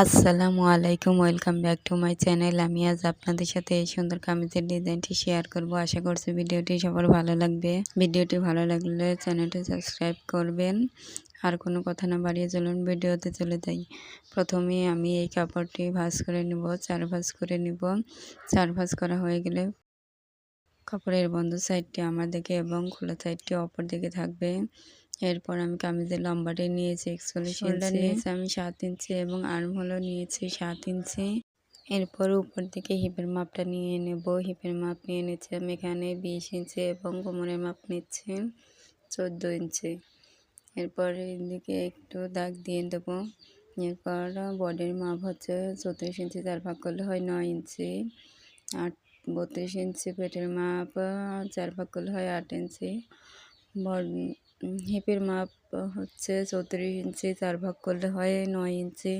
আসসালামু আলাইকুম, welcome back to my channel. আমি আজ আপনাদের সাথে এই সুন্দর কামিজের ডিজাইনটি শেয়ার করব। আশা করছি ভিডিওটি সবার ভালো লাগবে। ভিডিওটি ভালো লাগলে চ্যানেলটি সাবস্ক্রাইব করবেন। আর কোনো কথা না বাড়িয়ে চলুন ভিডিওতে চলে যাই। প্রথমে আমি এই কাপড়টি ভাঁজ করে নেব, 4 ভাঁজ করে নেব। 4 ভাঁজ করা হয়ে গেলে কাপড়ের বন্ধ সাইডটি আমার দিকে এবং খোলা সাইডটি অপর দিকে থাকবে। এরপর আমি কামিজের লম্বাটি নিয়েছি 41 ইঞ্চি, নিয়েছি আমি 7 ইঞ্চি এবং আর্মহোলও নিয়েছি 7 ইঞ্চি। এরপর উপর দিকে হিপের মাপটা নিয়ে নেব। হিপের মাপ নিয়ে নিচ্ছি আমি এখানে 20 ইঞ্চি এবং কোমরের মাপ নিচ্ছি 14 ইঞ্চি। এরপর এদিকে একটু দাগ দিয়ে দেবো। এরপর বডির মাপ হচ্ছে 34 ইঞ্চি, 4 ভাগ করলে হয় 9 ইঞ্চি। 32 ইঞ্চি পেটের মাপ 4 ভাগ করলে হয় 8 ইঞ্চি। হিপের মাপ হচ্ছে 34 ইঞ্চি, 4 ভাগ করলে হয় 9 ইঞ্চি।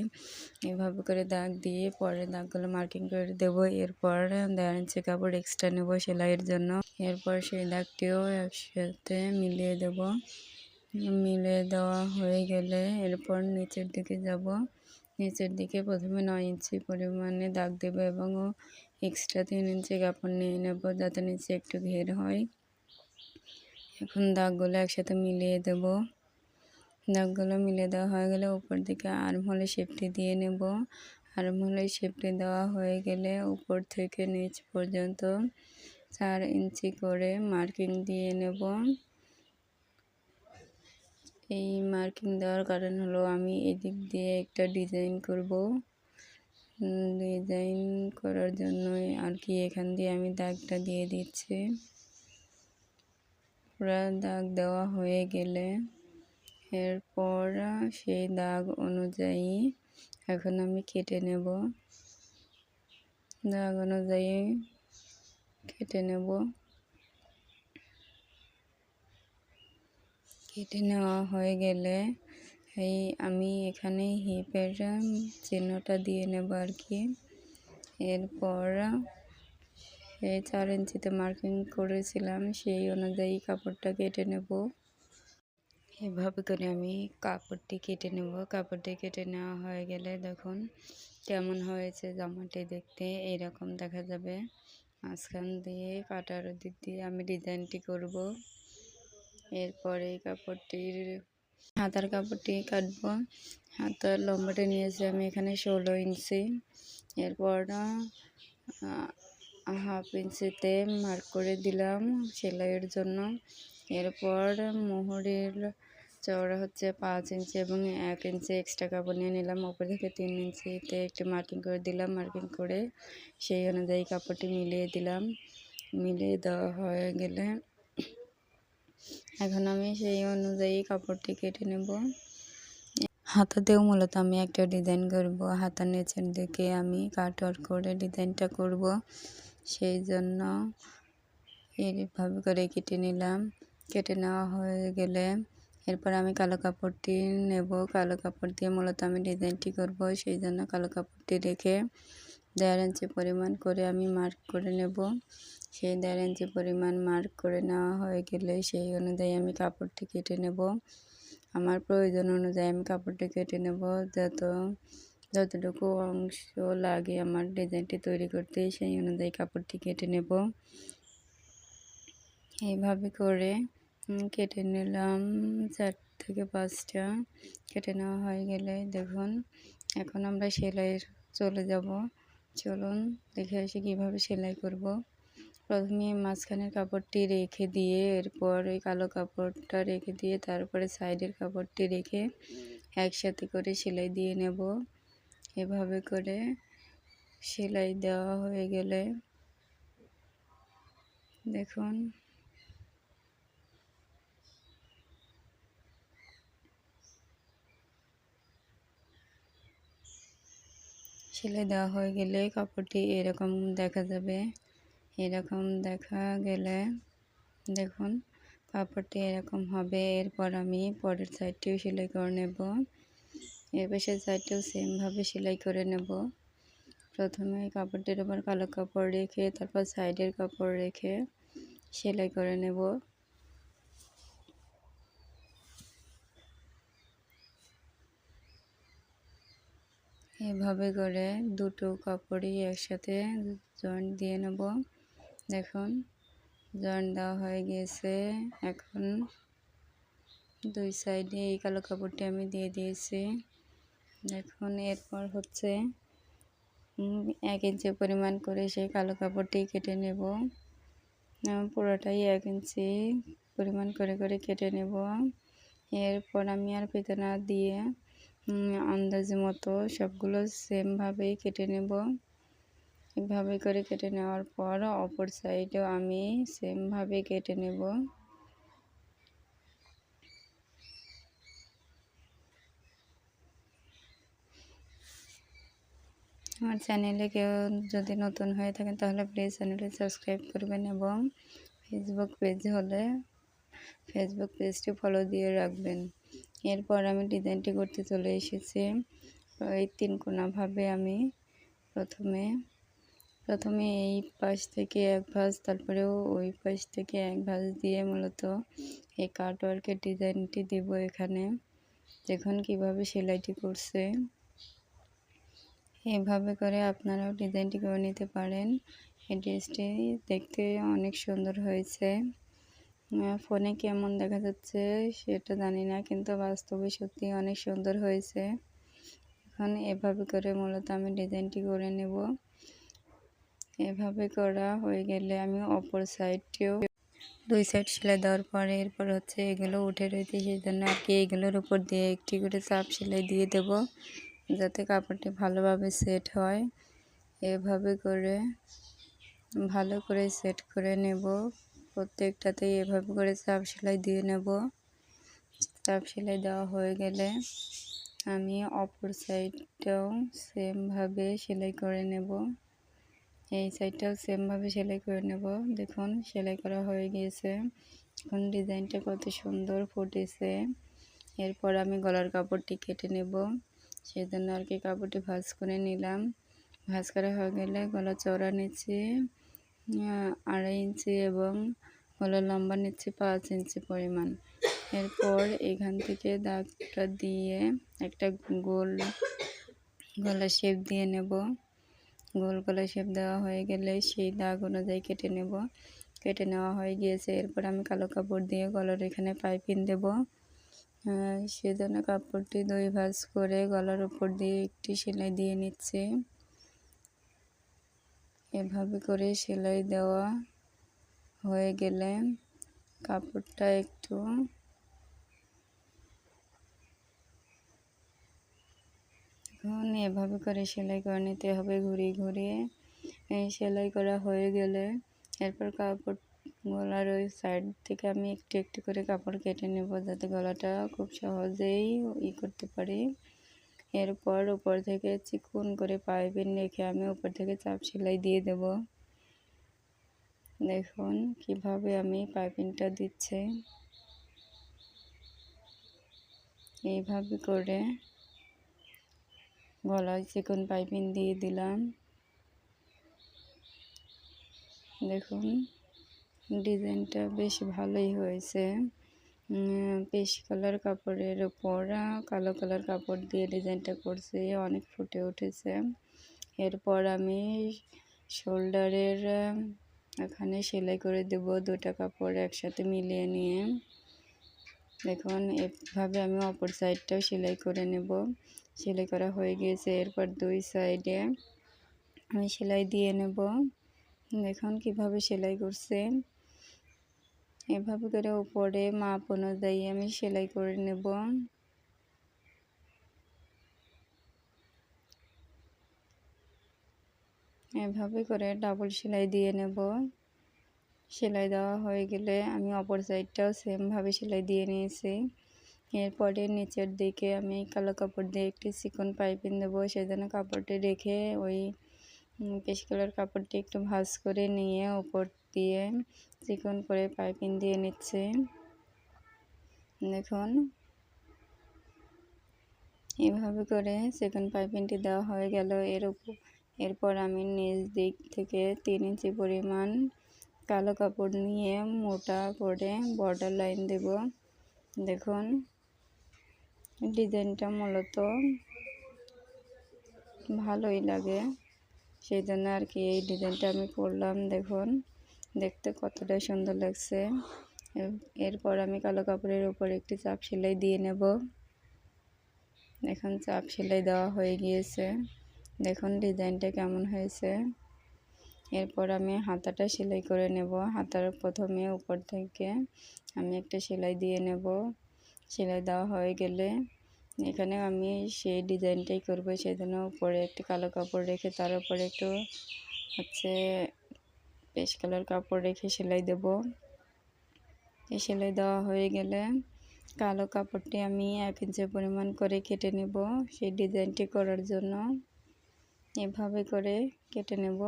এভাবে করে দাগ দিয়ে পরে দাগগুলো মার্কিং করে দেবো। এরপর 1.5 ইঞ্চি কাপড় এক্সট্রা নেব সেলাইয়ের জন্য। এরপর সেই দাগটিও একসাথে মিলিয়ে দেব। মিলিয়ে দেওয়া হয়ে গেলে এরপর নিচের দিকে যাব। নিচের দিকে প্রথমে 9 ইঞ্চি পরিমাণে দাগ দেবো এবং এক্সট্রা 3 ইঞ্চি কাপড় নিয়ে নেব যাতে নিচে একটু ঘের হয়। এখন দাগগুলো একসাথে মিলিয়ে দেব। দাগগুলো মিলিয়ে দেওয়া হয়ে গেলে উপর দিকে আর্মহোলে শেপটি দিয়ে নেব। আর্মহোলে শেপটি দেওয়া হয়ে গেলে উপর থেকে নিচ পর্যন্ত 4 ইঞ্চি করে মার্কিং দিয়ে নেব। এই মার্কিং দেওয়ার কারণ হলো আমি এদিক দিয়ে একটা ডিজাইন করব। ডিজাইন করার জন্যই আর কি এখান দিয়ে আমি দাগটা দিয়ে দিচ্ছি। পুরো দাগ দেওয়া হয়ে গেলে এরপর সেই দাগ অনুযায়ী এখন আমি কেটে নেব। দাগ অনুযায়ী কেটে নেব। কেটে নেওয়া হয়ে গেলে আমি এখানে হিপের চিহ্নটা দিয়ে নেব আর কি। এরপর সেই 4 ইঞ্চিতে মার্কিং করেছিলাম সেই অনুযায়ী কাপড়টা কেটে নেব। এভাবে করে আমি কাপড়টি কেটে নেব। কাপড়টি কেটে নেওয়া হয়ে গেলে দেখুন কেমন হয়েছে জামাটি দেখতে এইরকম দেখা যাবে। মাঝখান দিয়ে কাটার দিক দিয়ে আমি ডিজাইনটি করব। এরপরে কাপড়টির হাতার কাপড়টি কাটবো। হাতার লম্বাটা নিয়েছি আমি এখানে 16 ইঞ্চি। এরপর হাফ ইঞ্চিতে মার্ক করে দিলাম সেলাইয়ের জন্য। এরপর মোহরের চওড়া হচ্ছে 5 ইঞ্চি এবং 1 ইঞ্চি এক্সট্রা কাপড় নিয়ে নিলাম। উপর থেকে 3 ইঞ্চিতে একটু মার্কিং করে দিলাম। মার্কিং করে সেই অনুযায়ী কাপড়টি মিলিয়ে দিলাম। মিলিয়ে দেওয়া হয়ে গেলে এখন আমি সেই অনুযায়ী কাপড়টি কেটে নেব। হাতাতেও মূলত আমি একটা ডিজাইন করব। হাতার নিচের দিকে আমি কাটওয়ার্ক করে ডিজাইনটা করব, সেই জন্য এইভাবে করে কেটে নিলাম। কেটে নেওয়া হয়ে গেলে এরপর আমি কালো কাপড়টি নেব। কালো কাপড় দিয়ে মূলত আমি ডিজাইনটি করব, সেই জন্য কালো কাপড়টি রেখে 1.5 ইঞ্চি পরিমাণ করে আমি মার্ক করে নেব। সেই 1.5 ইঞ্চি পরিমাণ মার্ক করে নেওয়া হয়ে গেলে সেই অনুযায়ী আমি কাপড়টি কেটে নেব। আমার প্রয়োজন অনুযায়ী আমি কাপড়টি কেটে নেব। যতটুকু অংশ লাগে আমার ডিজাইনটি তৈরি করতে সেই অনুযায়ী কাপড়টি কেটে নেব। এইভাবে করে কেটে নিলাম 4 থেকে 5টা। কেটে নেওয়া হয়ে গেলে দেখুন এখন আমরা সেলাইয়ের চলে যাব। চলুন দেখে আসি কীভাবে সেলাই করব। প্রথমে মাঝখানের কাপড়টি রেখে দিয়ে এরপর ওই কালো কাপড়টা রেখে দিয়ে তারপরে সাইডের কাপড়টি রেখে একসাথে করে সেলাই দিয়ে নেব। এভাবে করে সেলাই দেওয়া হয়ে গেলে দেখুন সেলাই দেওয়া হয়ে গেলে কাপড়টি এরকম দেখা যাবে। এরকম দেখা গেলে দেখুন কাপড়টি এরকম হবে। এরপর আমি পরের সাইডটিও সেলাই করে নেব। এর পাশের সাইডটিও সেমভাবে সেলাই করে নেব। প্রথমে কাপড়টির উপর কালো কাপড় রেখে তারপর সাইডের কাপড় রেখে সেলাই করে নেব। এভাবে করে দুটো কাপড়ই একসাথে জয়েন্ট দিয়ে নেব। দেখুন জয়েন্ট দেওয়া হয়ে গিয়েছে। এখন দুই সাইডে এই কালো কাপড়টি আমি দিয়ে দিয়েছি। দেখুন এরপর হচ্ছে 1 ইঞ্চি পরিমাণ করে সেই কালো কাপড়টি কেটে নেব। পুরোটাই 1 ইঞ্চি পরিমাণ করে কেটে নেব। এরপর আমি আর ফিতে না দিয়ে আন্দাজ মতো সবগুলো সেমভাবেই কেটে নেব। এভাবে করে কেটে নেওয়ার পর অপর সাইডেও আমি সেমভাবে কেটে নেব। আমার চ্যানেলে কেউ যদি নতুন হয়ে থাকেন তাহলে প্লিজ চ্যানেলটি সাবস্ক্রাইব করবেন এবং ফেসবুক পেজ হলে ফেসবুক পেজটি ফলো দিয়ে রাখবেন। এরপর আমি ডিজাইনটি করতে চলে এসেছি। এই 3 কোণাভাবে আমি প্রথমে এই পাশ থেকে 1 ভাঁজ, তারপরেও ওই পাশ থেকে 1 ভাঁজ দিয়ে মূলত এই কাটওয়ার্কের ডিজাইনটি দেব এখানে। দেখুন কিভাবে সেলাইটি করছে। এভাবে করে আপনারাও ডিজাইনটি করে নিতে পারেন। এই ড্রেসটি দেখতে অনেক সুন্দর হয়েছে। ফোনে কেমন দেখা যাচ্ছে সেটা জানি না, কিন্তু বাস্তবে সত্যি অনেক সুন্দর হয়েছে। এখন এভাবে করে মূলত আমি ডিজাইনটি করে নেব। এভাবে করা হয়ে গেলে আমি অপর সাইডটিও 2 সাইড সেলাই দেওয়ার পরে এরপর হচ্ছে এগুলো উঠে রয়েছে, সেই জন্য আর কি এগুলোর উপর দিয়ে একটি করে চাপ সেলাই দিয়ে দেব, যাতে কাপড়টি ভালোভাবে সেট হয়। এভাবে করে ভালো করে সেট করে নেব। প্রত্যেকটাতেই এভাবে করে চাপ সেলাই দিয়ে নেব। চাপ সেলাই দেওয়া হয়ে গেলে আমি অপর সাইডটাও সেমভাবে সেলাই করে নেব। এই সাইডটাও সেমভাবে সেলাই করে নেব। দেখুন সেলাই করা হয়ে গিয়েছে। এখন ডিজাইনটা কত সুন্দর ফুটেছে। এরপর আমি গলার কাপড়টি কেটে নেব, সেজন্য আর কি কাপড়টি ভাঁজ করে নিলাম। ভাঁজ করা হয়ে গেলে গলা চওড়া নিচ্ছি 2.5 ইঞ্চি এবং গলার লম্বা নিচ্ছি 5 ইঞ্চি পরিমাণ। এরপর এখান থেকে দাগটা দিয়ে একটা গোল গলা শেপ দিয়ে নেব। গোল গলা শেপ দেওয়া হয়ে গেলে সেই দাগ অনুযায়ী কেটে নেব। কেটে নেওয়া হয়ে গিয়েছে। এরপর আমি কালো কাপড় দিয়ে গলার এখানে পাইপিং দেব। সেজন্য কাপড়টি 2 ভাঁজ করে গলার উপর দিয়ে একটি সেলাই দিয়ে নিচ্ছি। এভাবে করে সেলাই দেওয়া হয়ে গেলে কাপড়টা একটু এখন এভাবে করে সেলাই করে নিতে হবে ঘুরিয়ে ঘুরিয়ে। সেলাই করা হয়ে গেলে এরপর কাপড় গলার ওই সাইড থেকে আমি একটু একটু করে কাপড় কেটে নেব, যাতে গলাটা খুব সহজেই করতে পারি। এরপর উপর থেকে চিকন করে পাইপিং রেখে আমি উপর থেকে চাপ সেলাই দিয়ে দেব। দেখুন কিভাবে আমি পাইপিংটা দিচ্ছি। এইভাবে করে গলায় চিকন পাইপিং দিয়ে দিলাম। দেখুন ডিজাইনটা বেশ ভালোই হয়েছে। পেশ কালার কাপড়ের উপর কালো কালার কাপড় দিয়ে ডিজাইনটা করছি, অনেক ফুটে উঠেছে। এরপর আমি শোল্ডারের এখানে সেলাই করে দেব 2টা কাপড় একসাথে মিলিয়ে নিয়ে। দেখুন এভাবে আমি অপর সাইডটাও সেলাই করে নেব। সেলাই করা হয়ে গিয়েছে। এরপর 2 সাইডে আমি সেলাই দিয়ে নেব। দেখুন কিভাবে সেলাই করছে। এভাবে করে উপরে মাপ অনুযায়ী আমি সেলাই করে নেব। এভাবে করে ডাবল সেলাই দিয়ে নেব। সেলাই দেওয়া হয়ে গেলে আমি অপর সাইডটাও সেমভাবে সেলাই দিয়ে নিয়েছি। এরপরে নিচের দিকে আমি কালো কাপড় দিয়ে একটি চিকন পাইপিং দেবো, সেজন্য কাপড়টি রেখে ওই পেশ কালার কাপড়টি একটু ভাঁজ করে নিয়ে উপর দিয়ে চিকন করে পাইপিং দিয়ে নিচ্ছে। দেখুন এভাবে করে চিকন পাইপিংটি দেওয়া হয়ে গেল। এরপর আমি নিচ দিক থেকে 3 ইঞ্চি পরিমাণ কালো কাপড় নিয়ে মোটা করে বর্ডার লাইন দেব। দেখুন ডিজাইনটা মূলত ভালোই লাগে, সেই জন্য আর কি এই ডিজাইনটা আমি করলাম। দেখুন দেখতে কতটা সুন্দর লাগছে। এরপর আমি কালো কাপড়ের উপর একটি চাপ সেলাই দিয়ে নেব। এখন চাপ সেলাই দেওয়া হয়ে গিয়েছে, দেখুন ডিজাইনটা কেমন হয়েছে। এরপর আমি হাতাটা সেলাই করে নেব। হাতার প্রথমে উপর থেকে আমি একটা সেলাই দিয়ে নেব। সেলাই দেওয়া হয়ে গেলে এখানে আমি সেই ডিজাইনটাই করব, সেজন্য উপরে একটি কালো কাপড় রেখে তার উপরে একটু পেস্ট কালার কাপড় রেখে সেলাই দেব। এই সেলাই দেওয়া হয়ে গেলে কালো কাপড়টি আমি 1 ইঞ্চি পরিমাণ করে কেটে নেব সেই ডিজাইনটি করার জন্য। এভাবে করে কেটে নেব।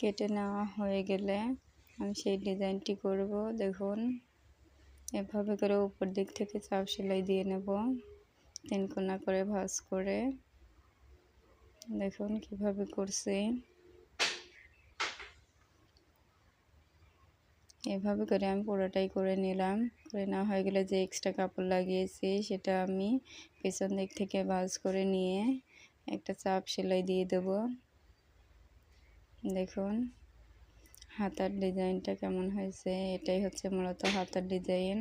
কেটে নেওয়া হয়ে গেলে আমি সেই ডিজাইনটি করব। দেখুন এভাবে করে উপর দিক থেকে চাপ সেলাই দিয়ে নেব 3 কোনা করে ভাঁজ করে। দেখুন কিভাবে করছি। এভাবে করে আমি পুরোটাই করে নিলাম। করে নেওয়া হয়ে গেলে যে এক্সট্রা কাপড় লাগিয়েছি সেটা আমি পেছন দিক থেকে ভাঁজ করে নিয়ে একটা চাপ সেলাই দিয়ে দেব। দেখুন হাতার ডিজাইনটা কেমন হয়েছে, এটাই হচ্ছে মূলত হাতার ডিজাইন।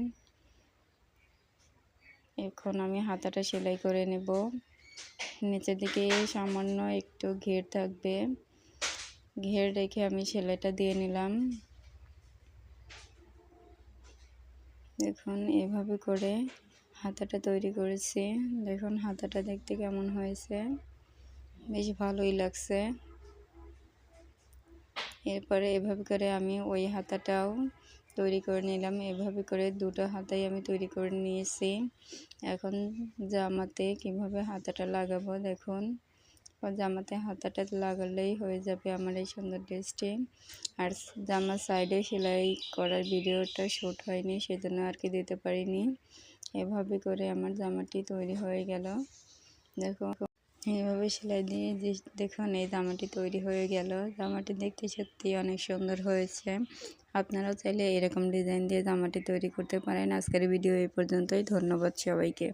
এখন আমি হাতাটা সেলাই করে নেব। নিচের দিকে সামান্য একটু ঘের থাকবে, ঘের রেখে আমি সেলাইটা দিয়ে নিলাম। দেখুন এভাবে করে হাতাটা তৈরি করেছি। দেখুন হাতাটা দেখতে কেমন হয়েছে, বেশ ভালোই লাগছে। এরপরে এভাবে করে আমি ওই হাতাটাও তৈরি করে নিলাম। এভাবে করে দুটো হাতাই আমি তৈরি করে নিয়েছি। এখন জামাতে কিভাবে হাতাটা লাগাবো দেখুন। জামাতে হাতাটা লাগালেই হয়ে যাবে আমার এই সুন্দর ড্রেসটি। আর জামার সাইডে সেলাই করার ভিডিওটা শ্যুট হয়নি, সেজন্য আর কি দিতে পারিনি। এভাবে করে আমার জামাটি তৈরি হয়ে গেল। দেখো এইভাবে সেলাই দিয়ে দেখুন এই জামাটি তৈরি হয়ে গেল। জামাটি দেখতে সত্যি অনেক সুন্দর হয়েছে। আপনারাও চাইলে এরকম ডিজাইন দিয়ে জামাটি তৈরি করতে পারেন। আজকের ভিডিও এই পর্যন্তই। ধন্যবাদ সবাইকে।